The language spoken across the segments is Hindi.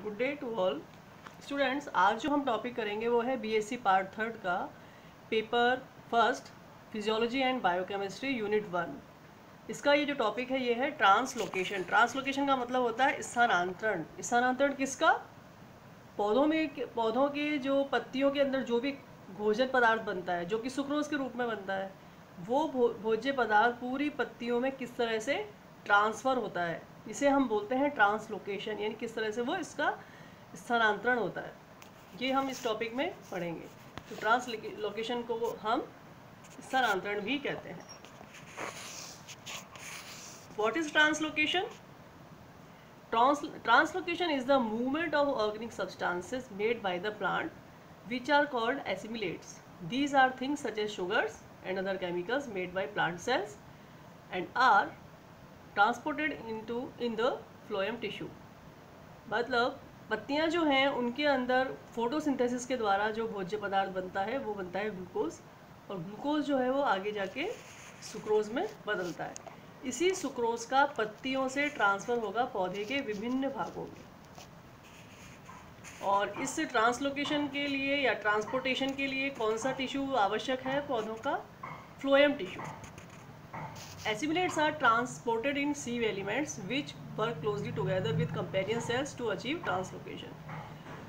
Good day to all students. आज जो हम टॉपिक करेंगे वो है बीएससी पार्ट थर्ड का paper first physiology and biochemistry unit 1। इसका ये जो टॉपिक है ये है ट्रांसलोकेशन। ट्रांसलोकेशन का मतलब होता है स्थानांतरण। स्थानांतरण किसका? पौधों के जो पत्तियों के अंदर जो भी भोजन पदार्थ बनता है जो कि सुक्रोज के रूप में बनता है, वो भोज्य पदार्थ पूरी पत्तियों में किस तरह से ट्रांसफ़र होता है, इसे हम बोलते हैं ट्रांसलोकेशन। यानी किस तरह से वो इसका स्थानांतरण होता है, ये हम इस टॉपिक में पढ़ेंगे। तो ट्रांसलोकेशन को हम स्थानांतरण भी कहते हैं। What is translocation? Translocation is the movement of organic substances made by the plant which are called assimilates. These are things such as sugars and other chemicals made by plant cells and are transported in the phloem tissue. मतलब पत्तियां जो हैं उनके अंदर फोटोसिंथेसिस के द्वारा जो भोज्य पदार्थ बनता है वो बनता है ग्लूकोज, और ग्लूकोज जो है वो आगे जाके सुक्रोज में बदलता है। इसी सुक्रोज का पत्तियों से ट्रांसफ़र होगा पौधे के विभिन्न भागों में। और इस ट्रांसलोकेशन के लिए या ट्रांसपोर्टेशन के लिए कौन सा टिश्यू आवश्यक है पौधों का? Phloem tissue. Assimilates are transported in sieve elements which work closely together with companion cells to achieve translocation.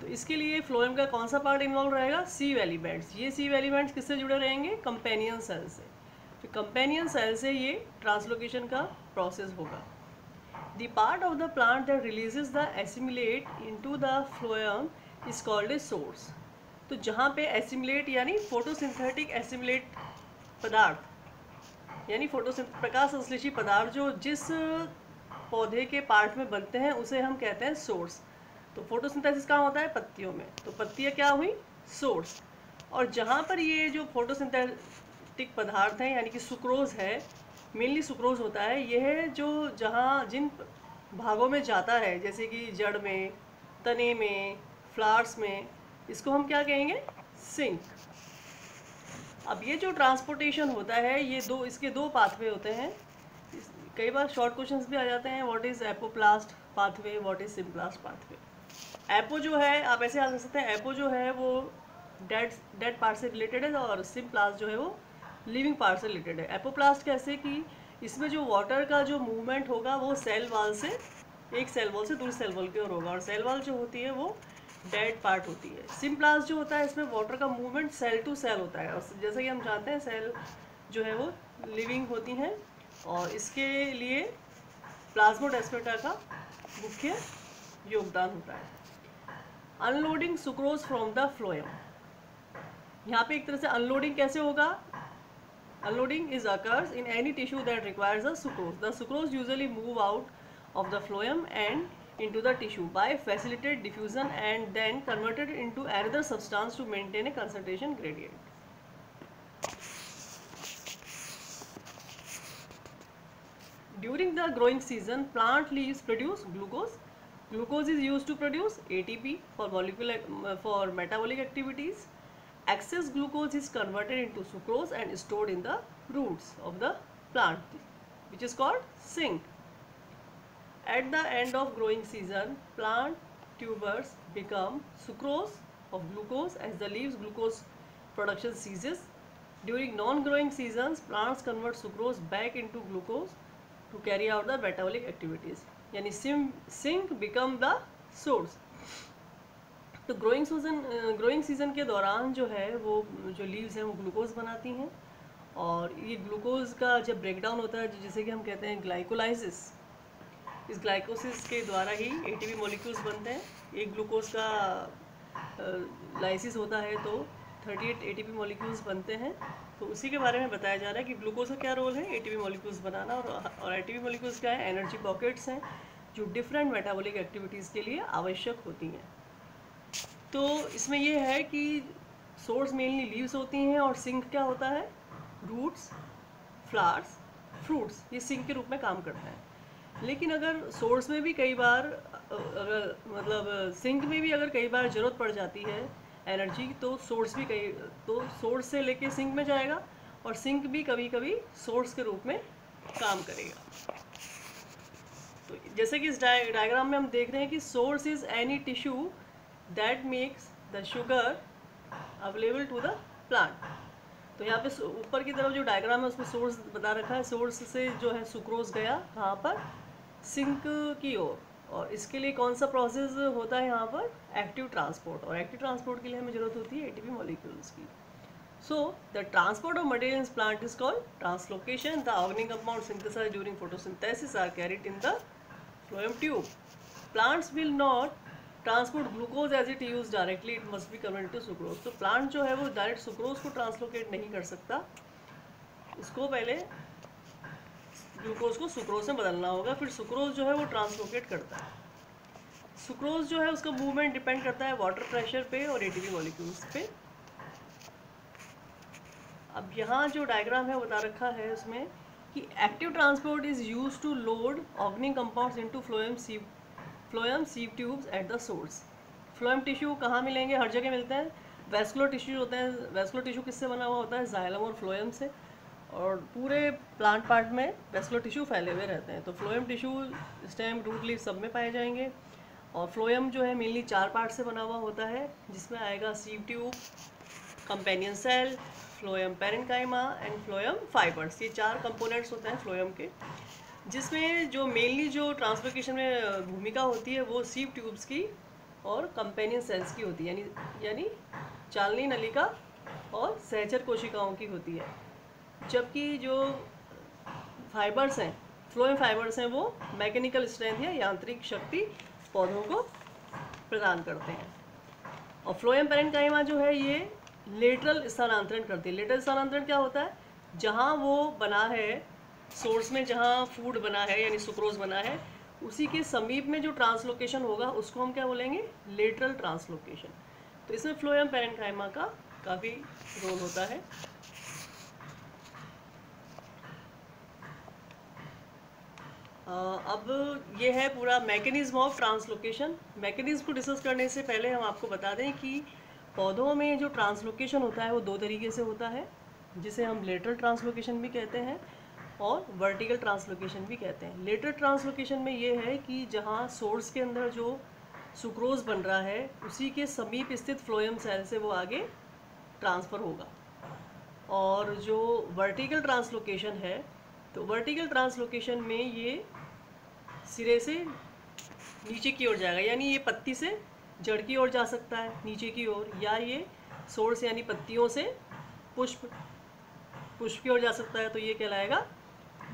तो इसके लिए फ्लोएम का कौन सा पार्ट इन्वॉल्व रहेगा? सीव एलिमेंट्स। ये सीव एलिमेंट्स किससे जुड़े रहेंगे? कंपेनियन सेल से। तो कंपेनियन सेल से ये ट्रांसलोकेशन का प्रोसेस होगा। The part of the plant that releases the assimilate into the phloem is called a source. तो जहाँ पे एसिमिलेट यानी फोटोसिंथेटिक एसिमिलेट पदार्थ यानी प्रकाश संश्लेषी पदार्थ जो जिस पौधे के पार्ट में बनते हैं उसे हम कहते हैं सोर्स। तो फोटोसिंथेसिस कहाँ होता है? पत्तियों में। तो पत्तियाँ क्या हुई? सोर्स। और जहाँ पर ये जो फोटोसिंथेटिक पदार्थ हैं यानी कि सुक्रोज है, मेनली सुक्रोज होता है, यह जो जहाँ जिन भागों में जाता है जैसे कि जड़ में, तने में, फ्लावर्स में, इसको हम क्या कहेंगे? सिंक। अब ये जो ट्रांसपोर्टेशन होता है ये इसके दो पाथवे होते हैं। कई बार शॉर्ट क्वेश्चंस भी आ जाते हैं, what is apoplast pathway, what is symplast pathway. Apo जो है आप ऐसे आ सकते हैं, एपो जो है वो डेड पार्ट से रिलेटेड है और सिम्प्लास्ट जो है वो लिविंग पार्ट से रिलेटेड है। एपोप्लास्ट कैसे कि इसमें जो वाटर का जो मूवमेंट होगा वो सेल वॉल से, एक सेल वॉल से दूसरी सेल वॉल की ओर होगा, और सेल वॉल जो होती है वो डेड पार्ट होती है। सिम्प्लास्ट जो होता है इसमें वाटर का मूवमेंट सेल टू सेल होता है, और जैसा कि हम जानते हैं सेल जो है वो लिविंग होती हैं, और इसके लिए प्लाज्मोडेस्माटा का मुख्य योगदान होता है। Unloading sucrose from the phloem. यहाँ पे एक तरह से अनलोडिंग कैसे होगा? Unloading is occurs in any tissue that requires a sucrose. The sucrose usually move out of the phloem and into the tissue by facilitated diffusion and then converted into another substance to maintain a concentration gradient. During the growing season, plant leaves produce glucose. Glucose is used to produce ATP for metabolic activities. Excess glucose is converted into sucrose and stored in the roots of the plant, which is called sink. At the end of growing season, plant tubers become sucrose of glucose as the leaves glucose production ceases. During non-growing seasons, plants convert sucrose back into glucose to carry out the metabolic activities. यानी sink become the source. तो ग्रोइंग सीजन के दौरान जो है वो जो लीव्स हैं वो ग्लूकोज बनाती हैं, और ये ग्लूकोज का जब ब्रेकडाउन होता है जिसे कि हम कहते हैं ग्लाइकोलाइसिस, इस ग्लाइकोसिस के द्वारा ही एटीपी मॉलिक्यूल्स बनते हैं। एक ग्लूकोज का लाइसिस होता है तो 38 एटीपी मॉलिक्यूल्स बनते हैं। तो उसी के बारे में बताया जा रहा है कि ग्लूकोज का क्या रोल है? एटीपी मॉलिक्यूल्स बनाना। और एटीपी मॉलिक्यूल्स क्या है? एनर्जी पॉकेट्स हैं जो डिफरेंट मेटाबॉलिक एक्टिविटीज़ के लिए आवश्यक होती हैं। तो इसमें यह है कि सोर्स मेनली लीव्स होती हैं, और सिंक क्या होता है? रूट्स, फ्लावर्स, फ्रूट्स, ये सिंक के रूप में काम करता है। लेकिन अगर सोर्स में भी कई बार सिंक में भी अगर कई बार ज़रूरत पड़ जाती है एनर्जी, तो सोर्स से लेके सिंक में जाएगा, और सिंक भी कभी कभी सोर्स के रूप में काम करेगा। तो जैसे कि इस डायग्राम में हम देख रहे हैं कि source is any tissue that makes the sugar available to the plant. तो यहाँ पे ऊपर की तरफ जो डायग्राम है उसमें सोर्स बता रखा है, सोर्स से जो है सुक्रोज गया कहाँ पर, सिंक की ओर। और इसके लिए कौन सा प्रोसेस होता है यहाँ पर, एक्टिव ट्रांसपोर्ट। और एक्टिव ट्रांसपोर्ट के लिए हमें जरूरत होती है एटीपी मॉलिक्यूल्स की। So the transport of material in plant is called translocation. The organic compounds synthesized during photosynthesis are carried in the phloem tube. Plants will not transport glucose as it used directly. It must be converted to sucrose. तो plant जो है वो डायरेक्ट सुक्रोज को ट्रांसलोकेट नहीं कर सकता, उसको पहले ग्लूकोज को सुक्रोज में बदलना होगा, फिर सुक्रोज जो है वो ट्रांसलोकेट करता है। सुक्रोज जो है उसका मूवमेंट डिपेंड करता है वाटर प्रेशर पे और एटीपी मॉलिक्यूल्स पे। अब यहाँ जो डायग्राम है बता रखा है उसमें कि active transport is use to load organic compounds into phloem sieve tubes at the source. Phloem tissue कहाँ मिलेंगे, हर जगह मिलते हैं। वेस्कुलर टिश्यू होते हैं, वेस्कुलर टिश्यू किससे बना हुआ होता है, जाइलम और फ्लोएम से। और पूरे प्लांट पार्ट में वेस्कुलर टिश्यू फैले हुए रहते हैं। तो phloem tissue stem, root, leaf सब में पाए जाएंगे। और फ्लोएम जो है मेनली 4 पार्ट से बना हुआ होता है, जिसमें आएगा sieve tube, companion cell, phloem parenchyma and phloem fibres. ये 4 कंपोनेंट्स होते हैं फ्लोएम के, जिसमें जो मेनली जो ट्रांसलोकेशन में भूमिका होती है वो सीव ट्यूब्स की और कंपेनियन सेल्स की होती है, यानी चालनी नलिका और सहचर कोशिकाओं की होती है। जबकि जो फाइबर्स हैं, फ्लोएम फाइबर्स हैं, वो मैकेनिकल स्ट्रेंथ या यांत्रिक शक्ति पौधों को प्रदान करते हैं। और फ्लोएम पैरेन्काइमा जो है ये लेटरल स्थानांतरण करती है। लेटरल स्थानांतरण क्या होता है, जहाँ वो बना है सोर्स में, जहाँ फूड बना है यानी सुक्रोज बना है, उसी के समीप में जो ट्रांसलोकेशन होगा उसको हम क्या बोलेंगे, लेटरल ट्रांसलोकेशन। तो इसमें फ्लोएम पैरेन्काइमा का काफ़ी रोल होता है। अब ये है पूरा मैकेनिज्म ऑफ ट्रांसलोकेशन। मैकेनिज्म को डिस्कस करने से पहले हम आपको बता दें कि पौधों में जो ट्रांसलोकेशन होता है वो 2 तरीके से होता है, जिसे हम लेटरल ट्रांसलोकेशन भी कहते हैं और वर्टिकल ट्रांसलोकेशन भी कहते हैं। लेटरल ट्रांसलोकेशन में ये है कि जहाँ सोर्स के अंदर जो सुक्रोज बन रहा है उसी के समीप स्थित फ्लोएम सेल से वो आगे ट्रांसफ़र होगा। और जो वर्टिकल ट्रांसलोकेशन है, तो वर्टिकल ट्रांसलोकेशन में ये सिरे से नीचे की ओर जाएगा, यानी ये पत्ती से जड़ की ओर जा सकता है नीचे की ओर, या ये सोर्स यानी पत्तियों से पुष्प की ओर जा सकता है, तो ये कहलाएगा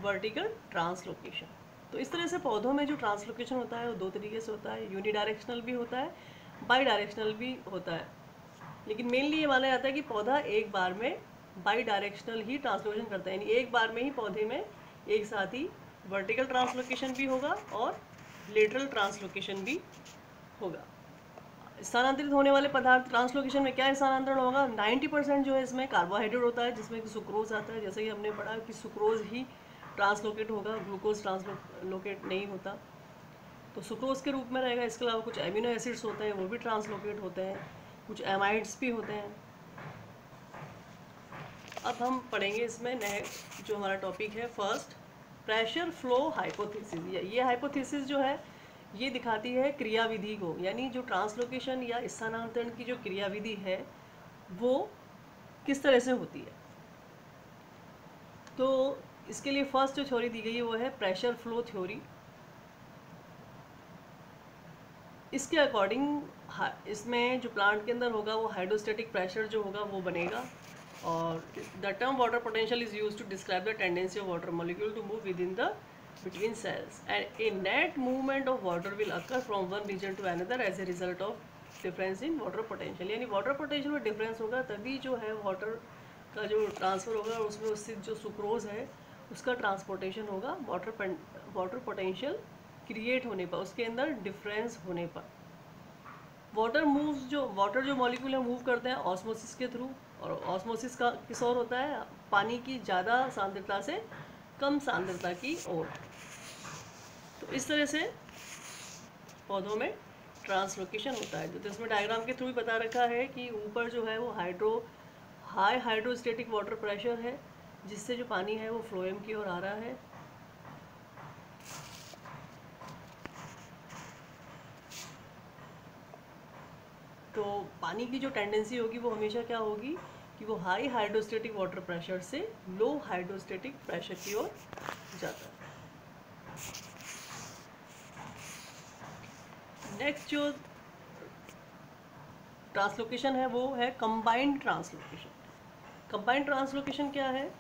वर्टिकल ट्रांसलोकेशन। तो इस तरह से पौधों में जो ट्रांसलोकेशन होता है वो 2 तरीके से होता है, यूनिडायरेक्शनल भी होता है, बाई डायरेक्शनल भी होता है। लेकिन मेनली ये माना जाता है कि पौधा एक बार में बाई डायरेक्शनल ही ट्रांसलोकेशन करता है, यानी एक बार में ही पौधे में एक साथ ही वर्टिकल ट्रांसलोकेशन भी होगा और लेटरल ट्रांसलोकेशन भी होगा। स्थानांतरित होने वाले पदार्थ ट्रांसलोकेशन में क्या स्थानांतरण होगा, 90% जो है इसमें कार्बोहाइड्रेट होता है, जिसमें कि सुक्रोज आता है। जैसे कि हमने पढ़ा कि सुक्रोज ही ट्रांसलोकेट होगा, ग्लूकोज ट्रांसलोकेट नहीं होता, तो सुक्रोज के रूप में रहेगा। इसके अलावा कुछ एमिनो एसिड्स होते हैं वो भी ट्रांसलोकेट होते हैं, कुछ एमाइड्स भी होते हैं। अब हम पढ़ेंगे इसमें जो हमारा टॉपिक है फर्स्ट, प्रेशर फ्लो हाइपोथेसिस। ये हाइपोथेसिस जो है ये दिखाती है क्रियाविधि को, यानी जो ट्रांसलोकेशन या स्थानांतरण की जो क्रियाविधि है वो किस तरह से होती है। तो इसके लिए फर्स्ट जो थ्योरी दी गई है वो है प्रेशर फ्लो थ्योरी। इसके अकॉर्डिंग इसमें जो प्लांट के अंदर होगा वो हाइड्रोस्टैटिक प्रेशर जो होगा वो बनेगा। और the term water potential is used to describe the tendency of water molecule to move within the between cells, and a net movement of water will occur from one region to another as a result of difference in water potential। यानी वाटर पोटेंशियल में डिफरेंस होगा तभी जो है वाटर का जो ट्रांसफ़र होगा और उसमें स्थित जो सुक्रोज है उसका ट्रांसपोर्टेशन होगा वाटर पोटेंशियल क्रिएट होने पर, उसके अंदर डिफरेंस होने पर। वाटर जो मॉलिक्यूल है मूव करते हैं ऑस्मोसिस के थ्रू, और ऑस्मोसिस का किस ओर होता है, पानी की ज़्यादा सांद्रता से कम सांद्रता की ओर। तो इस तरह से पौधों में ट्रांसलोकेशन होता है। तो इसमें डायग्राम के थ्रू भी बता रखा है कि ऊपर जो है वो हाई हाइड्रोस्टेटिक वाटर प्रेशर है, जिससे जो पानी है वो फ्लोएम की ओर आ रहा है। तो पानी की जो टेंडेंसी होगी वो हमेशा क्या होगी कि वो हाई हाइड्रोस्टेटिक वाटर प्रेशर से लो हाइड्रोस्टेटिक प्रेशर की ओर जाता है। नेक्स्ट जो ट्रांसलोकेशन है वो है कंबाइंड ट्रांसलोकेशन। कंबाइंड ट्रांसलोकेशन क्या है?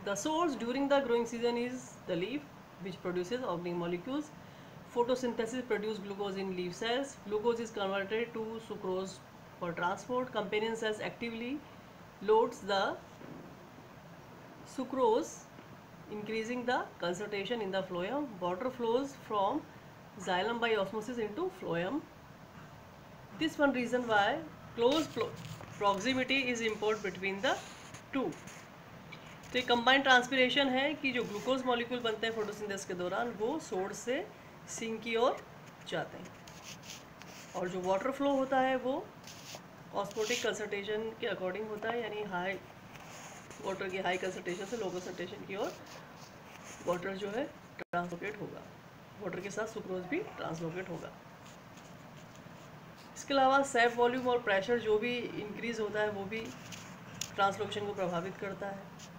The source during the growing season is the leaf, which produces organic molecules. Photosynthesis produces glucose in leaf cells. Glucose is converted to sucrose for transport. Companion cells actively loads the sucrose, increasing the concentration in the phloem. Water flows from xylem by osmosis into phloem. This one reason why close proximity is important between the two. तो ये कंबाइंड ट्रांसपिरेशन है कि जो ग्लूकोज मॉलिक्यूल बनते हैं फोटोसिंथेसिस के दौरान वो सोर्स से सिंक की ओर जाते हैं, और जो वाटर फ्लो होता है वो ऑस्मोटिक कंसंट्रेशन के अकॉर्डिंग होता है, यानी हाई वाटर की हाई कंसंट्रेशन से लो कंसंट्रेशन की ओर वाटर जो है ट्रांसलोकेट होगा, वाटर के साथ सुक्रोज भी ट्रांसलोकेट होगा। इसके अलावा सैप वॉल्यूम और प्रेशर जो भी इंक्रीज होता है वो भी ट्रांसलोकेशन को प्रभावित करता है।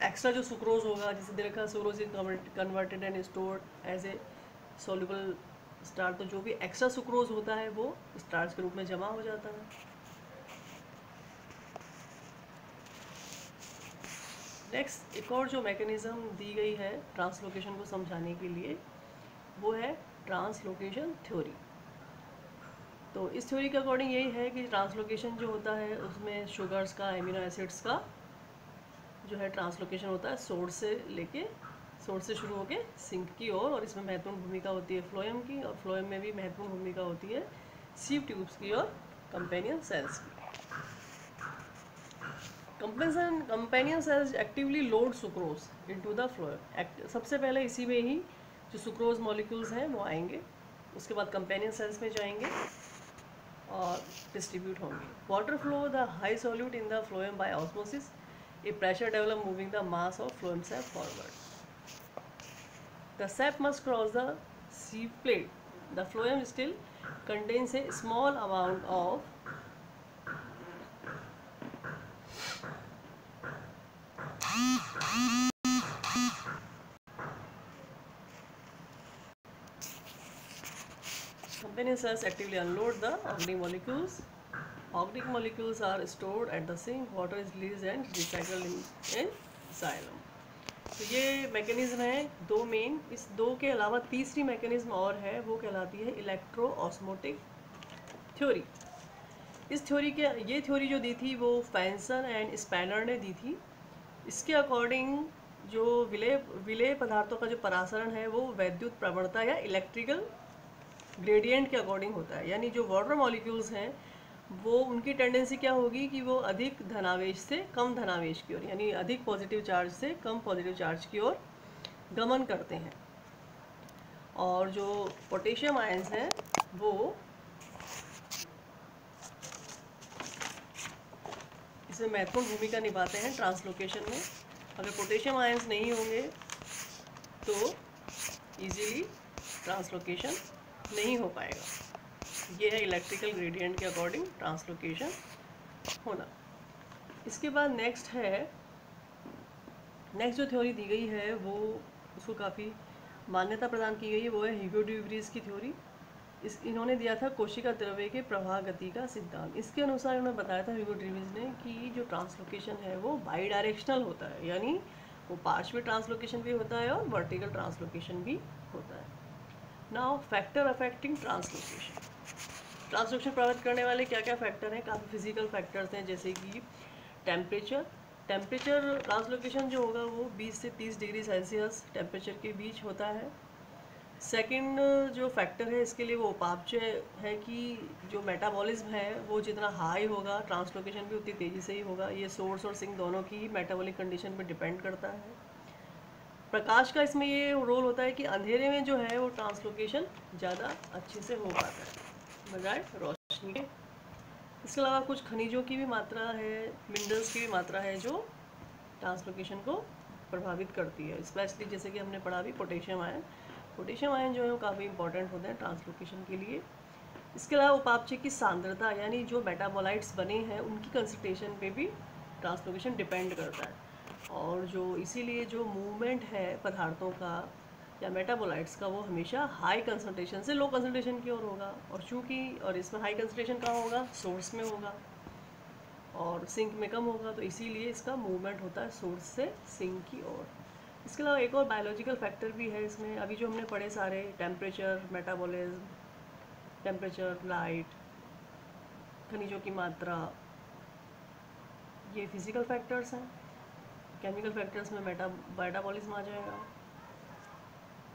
एक्स्ट्रा जो सुक्रोज होगा, जिसे दे रखा sucrose is converted and stored as a soluble starch, तो जो भी एक्स्ट्रा सुक्रोज होता है वो स्टार्च के रूप में जमा हो जाता है। नेक्स्ट एक और जो मैकेनिज्म दी गई है ट्रांसलोकेशन को समझाने के लिए वो है ट्रांसलोकेशन थ्योरी। तो इस थ्योरी के अकॉर्डिंग यही है कि ट्रांसलोकेशन जो होता है उसमें शुगर्स का, एमिनो एसिड्स का जो है ट्रांसलोकेशन होता है सोर्स से शुरू होकर सिंक की ओर, और इसमें महत्वपूर्ण भूमिका होती है फ्लोएम की, और फ्लोएम में भी महत्वपूर्ण भूमिका होती है सीव ट्यूब्स की और कंपेनियन सेल्स की। Companion cells actively load sucrose into the phloem. सबसे पहले इसी में ही जो सुक्रोज मॉलिक्यूल्स हैं वो आएंगे, उसके बाद कंपेनियन सेल्स में जाएंगे और डिस्ट्रीब्यूट होंगे। Water flow the high solute in the phloem by osmosis, a pressure develop moving the mass of phloem sap forward. The sap must cross the sieve plate. The phloem still contains a small amount of companion cells actively unload the organic molecules. Organic molecules are stored at the sink. Water is released and recycled in xylem. तो ये मैकेनिज्म है दो मेन। इस दो के अलावा तीसरी मैकेनिज्म और है, वो कहलाती है इलेक्ट्रो ऑस्मोटिक थ्योरी। इस थ्योरी के ये थ्योरी जो दी थी वो फैंसन एंड स्पैनर ने दी थी। इसके अकॉर्डिंग जो विलेय पदार्थों का जो परासरण है वो वैद्युत प्रवणता या इलेक्ट्रिकल ग्रेडियंट के अकॉर्डिंग होता है, यानी जो वाटर मॉलिक्यूल्स हैं वो उनकी टेंडेंसी क्या होगी कि वो अधिक धनावेश से कम धनावेश की ओर, यानी अधिक पॉजिटिव चार्ज से कम पॉजिटिव चार्ज की ओर गमन करते हैं। और जो पोटेशियम आयंस हैं वो इसमें महत्वपूर्ण भूमिका निभाते हैं ट्रांसलोकेशन में। अगर पोटेशियम आयंस नहीं होंगे तो इजीली ट्रांसलोकेशन नहीं हो पाएगा। ये है इलेक्ट्रिकल ग्रेडियंट के अकॉर्डिंग ट्रांसलोकेशन होना। इसके बाद नेक्स्ट जो थ्योरी दी गई है वो उसको काफ़ी मान्यता प्रदान की गई है, वो है ह्यूगो डी व्रीज की थ्योरी। इन्होंने दिया था कोशिका द्रव्य के प्रवाह गति का सिद्धांत। इसके अनुसार इन्होंने बताया था ह्यूगो डी व्रीज ने कि जो ट्रांसलोकेशन है वो बाई डायरेक्शनल होता है, यानी वो पार्शियल ट्रांसलोकेशन भी होता है और वर्टिकल ट्रांसलोकेशन भी होता है। Now factor affecting translocation. Translocation प्रभावित करने वाले क्या क्या फैक्टर हैं? काफ़ी फिजिकल फैक्टर्स हैं, जैसे कि टेम्परेचर ट्रांसलोकेशन जो होगा वो 20 से 30 डिग्री सेल्सियस टेम्परेचर के बीच होता है। सेकंड जो फैक्टर है इसके लिए वो उपापचय है कि जो मेटाबॉलिज्म है वो जितना हाई होगा ट्रांसलोकेशन भी उतनी तेज़ी से ही होगा। ये सोर्स और सिंक दोनों की ही मेटाबॉलिक कंडीशन पर डिपेंड करता है। प्रकाश का इसमें ये रोल होता है कि अंधेरे में जो है वो ट्रांसलोकेशन ज़्यादा अच्छे से हो पाता है बजाय रोशनी के। इसके अलावा कुछ खनिजों की भी मात्रा है, मिनरल्स की भी मात्रा है जो ट्रांसलोकेशन को प्रभावित करती है, स्पेशली जैसे कि हमने पढ़ा भी पोटेशियम आयन जो है वो काफ़ी इंपॉर्टेंट होते हैं ट्रांसलोकेशन के लिए। इसके अलावा उपापचय की सांद्रता यानी जो मेटाबोलाइट्स बने हैं उनकी कंसंट्रेशन पे भी ट्रांसलोकेशन डिपेंड करता है। और जो इसीलिए जो मूवमेंट है पदार्थों का या मेटाबोलाइट्स का वो हमेशा हाई कंसंट्रेशन से लो कंसंट्रेशन की ओर होगा। और इसमें हाई कंसंट्रेशन कहाँ होगा, सोर्स में होगा, और सिंक में कम होगा, तो इसीलिए इसका मूवमेंट होता है सोर्स से सिंक की ओर। इसके अलावा एक और बायोलॉजिकल फैक्टर भी है इसमें, अभी जो हमने पढ़े सारे टेम्परेचर, मेटाबॉलिज्म, टेम्परेचर, लाइट, खनिजों की मात्रा, ये फिजिकल फैक्टर्स हैं। केमिकल फैक्टर्स में मेटाबॉलिज्म आ जाएगा।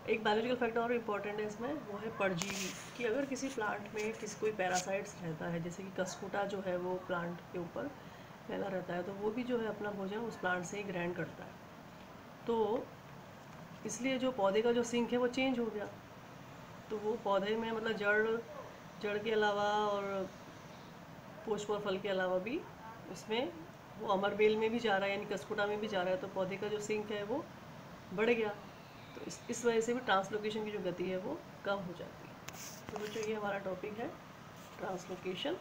एक बायोलॉजिकल फैक्टर और इम्पॉर्टेंट है इसमें, वो है परजीवी, कि अगर किसी प्लांट में कोई पैरासाइट्स रहता है, जैसे कि कस्कुटा जो है वो प्लांट के ऊपर फैला रहता है, तो वो भी जो है अपना भोजन उस प्लांट से ही ग्रहण करता है। तो इसलिए जो पौधे का जो सिंक है वो चेंज हो गया, तो वो पौधे में मतलब जड़ के अलावा और पुष्प और फल के अलावा भी उसमें वो अमरबेल में भी जा रहा है, यानी कस्कुटा में भी जा रहा है, तो पौधे का जो सिंक है वो बढ़ गया। तो इस वजह से भी ट्रांसलोकेशन की जो गति है वो कम हो जाती है। तो बच्चों ये हमारा टॉपिक है ट्रांसलोकेशन।